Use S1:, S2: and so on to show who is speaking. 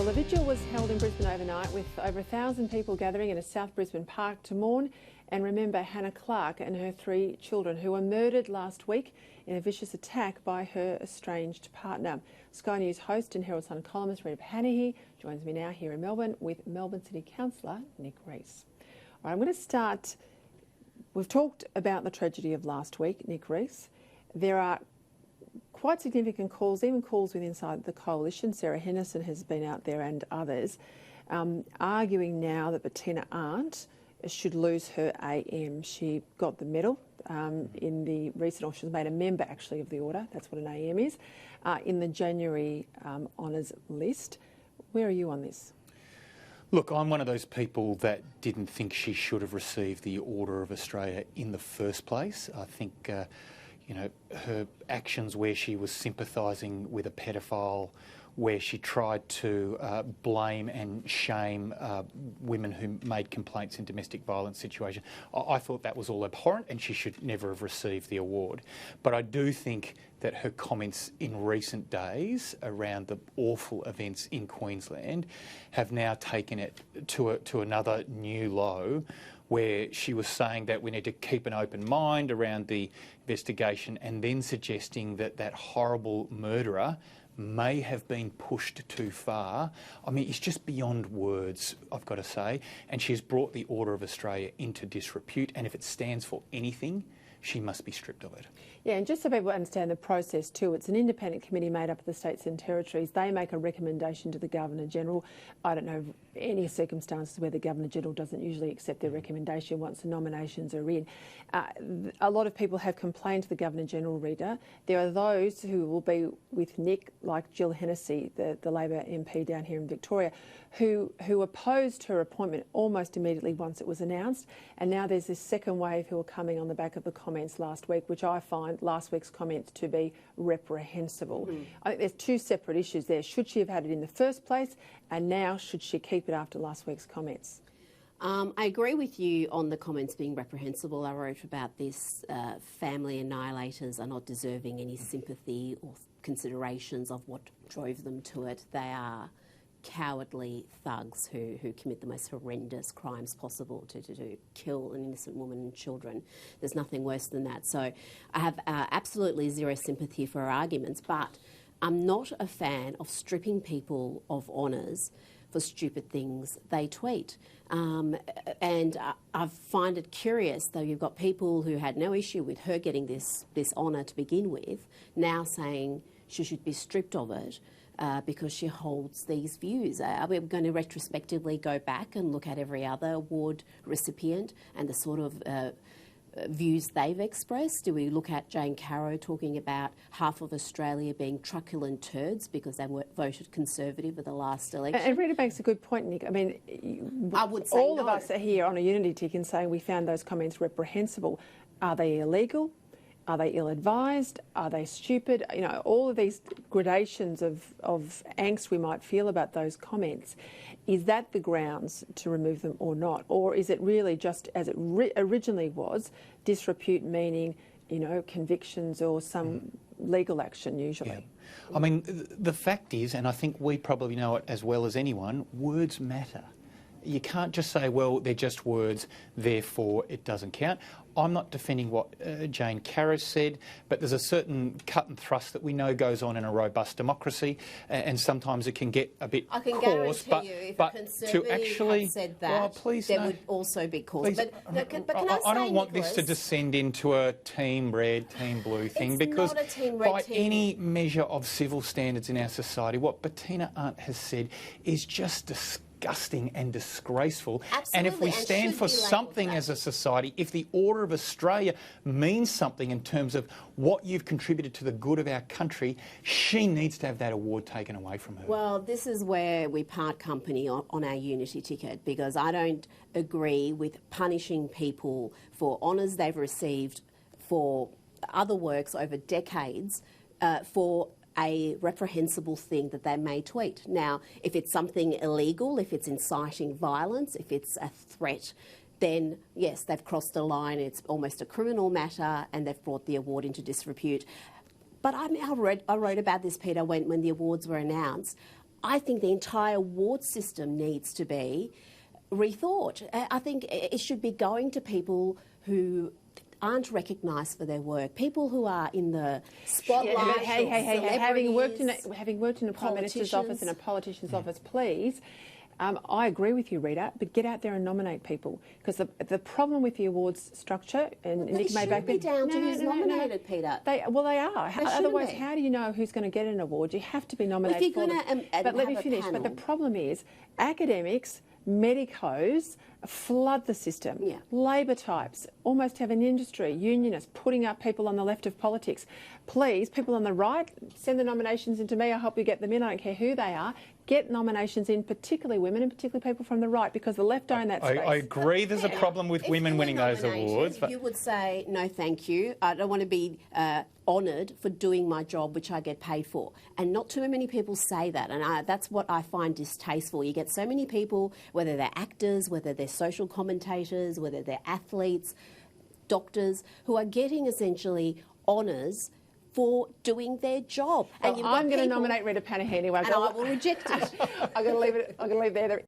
S1: Well, a vigil was held in Brisbane overnight with over 1,000 people gathering in a South Brisbane park to mourn and remember Hannah Clarke and her 3 children who were murdered last week in a vicious attack by her estranged partner. Sky News host and Herald Sun columnist Rita Hannah joins me now here in Melbourne with Melbourne City Councillor Nick Reece. All right, I'm going to start. We've talked about the tragedy of last week, Nick Reece. There are quite significant calls, even calls within inside the coalition. Sarah Henderson has been out there and others arguing now that Bettina Arndt should lose her AM. She got the medal in the recent, or she was made a member actually of the order, that's what an AM is, in the January honours list. Where are you on this?
S2: Look, I'm one of those people that didn't think she should have received the Order of Australia in the first place. I think you know, her actions where she was sympathising with a pedophile, where she tried to blame and shame women who made complaints in domestic violence situations, I thought that was all abhorrent and she should never have received the award. But I do think that her comments in recent days around the awful events in Queensland have now taken it to another new low, where she was saying that we need to keep an open mind around the investigation and then suggesting that that horrible murderer may have been pushed too far. I mean, it's just beyond words, I've got to say. And she's brought the Order of Australia into disrepute, and if it stands for anything, she must be stripped of it.
S1: Yeah, and just so people understand the process too, it's an independent committee made up of the states and territories. They make a recommendation to the Governor-General. I don't know of any circumstances where the Governor-General doesn't usually accept their recommendation once the nominations are in. A lot of people have complained to the Governor-General, Rita. There are those who will be with Nick, like Jill Hennessy, the Labor MP down here in Victoria, who opposed her appointment almost immediately once it was announced. And now there's this second wave who are coming on the back of the comments last week, which I find last week's comments to be reprehensible. I think there's 2 separate issues there. Should she have had it in the first place? And now should she keep it after last week's comments?
S3: I agree with you on the comments being reprehensible. I wrote about this. Family annihilators are not deserving any sympathy or considerations of what drove them to it. They are cowardly thugs who commit the most horrendous crimes possible to kill an innocent woman and children. There's nothing worse than that. So I have absolutely zero sympathy for her arguments, but I'm not a fan of stripping people of honours for stupid things they tweet. And I find it curious, though you've got people who had no issue with her getting this honour to begin with, now saying she should be stripped of it because she holds these views. Are we going to retrospectively go back and look at every other award recipient and the sort of views they've expressed? Do we look at Jane Caro talking about half of Australia being truculent turds because they voted Conservative at the last election?
S1: And Rita makes a good point, Nick. I mean,
S3: I would say
S1: all of us are here on a unity tick and saying we found those comments reprehensible. Are they illegal? Are they ill-advised? Are they stupid? You know, all of these gradations of angst we might feel about those comments. Is that the grounds to remove them or not? Or is it really just as it originally was, disrepute meaning, you know, convictions or some legal action usually?
S2: Yeah. I mean, the fact is, and I think we probably know it as well as anyone, words matter. You can't just say, well, they're just words, therefore it doesn't count. I'm not defending what Jane Caro said, but there's a certain cut and thrust that we know goes on in a robust democracy, and sometimes it can get a bit coarse.
S3: I can guarantee you, if a Conservative had said that, would also be coarse. But can I say,
S2: I don't want
S3: Nicholas,
S2: this to descend into a team red, team blue thing, because
S3: not a team red,
S2: by any measure of civil standards in our society, what Bettina Arndt has said is just disgusting and disgraceful.
S3: Absolutely.
S2: And if we stand for something as a society, if the Order of Australia means something in terms of what you've contributed to the good of our country, she needs to have that award taken away from her.
S3: Well, this is where we part company on our unity ticket, because I don't agree with punishing people for honours they've received for other works over decades for a reprehensible thing that they may tweet. Now, if it's something illegal, if it's inciting violence, if it's a threat, then yes, they've crossed the line. It's almost a criminal matter and they've brought the award into disrepute. But I wrote about this, Peter, when the awards were announced. I think the entire award system needs to be rethought. I think it should be going to people who aren't recognised for their work, people who are in the spotlight.
S1: Yeah, but hey, having worked in a Prime Minister's office and a politician's office, please, I agree with you, Rita, but get out there and nominate people. Because the problem with the awards structure, and
S3: Nick may back
S1: be
S3: down to who's nominated, Peter.
S1: They are. Otherwise, how do you know who's going to get an award? You have to be nominated for them. But let me finish. But the problem is, academics, medicos flood the system.
S3: Yeah.
S1: Labor types almost have an industry, unionists putting up people on the left of politics. Please, people on the right, send the nominations in to me. I'll help you get them in. I don't care who they are. Get nominations in, particularly women and particularly people from the right, because the left own that space.
S2: I agree there's a problem with women winning those awards.
S3: But you would say, no, thank you. I don't want to be honoured for doing my job, which I get paid for. And not too many people say that. And that's what I find distasteful. You get so many people, whether they're actors, whether they're social commentators, whether they're athletes, doctors, who are getting essentially honours for doing their job.
S1: Well, and I'm going to nominate Rita Panahi anyway.
S3: And I will reject it.
S1: I'm going to leave it there.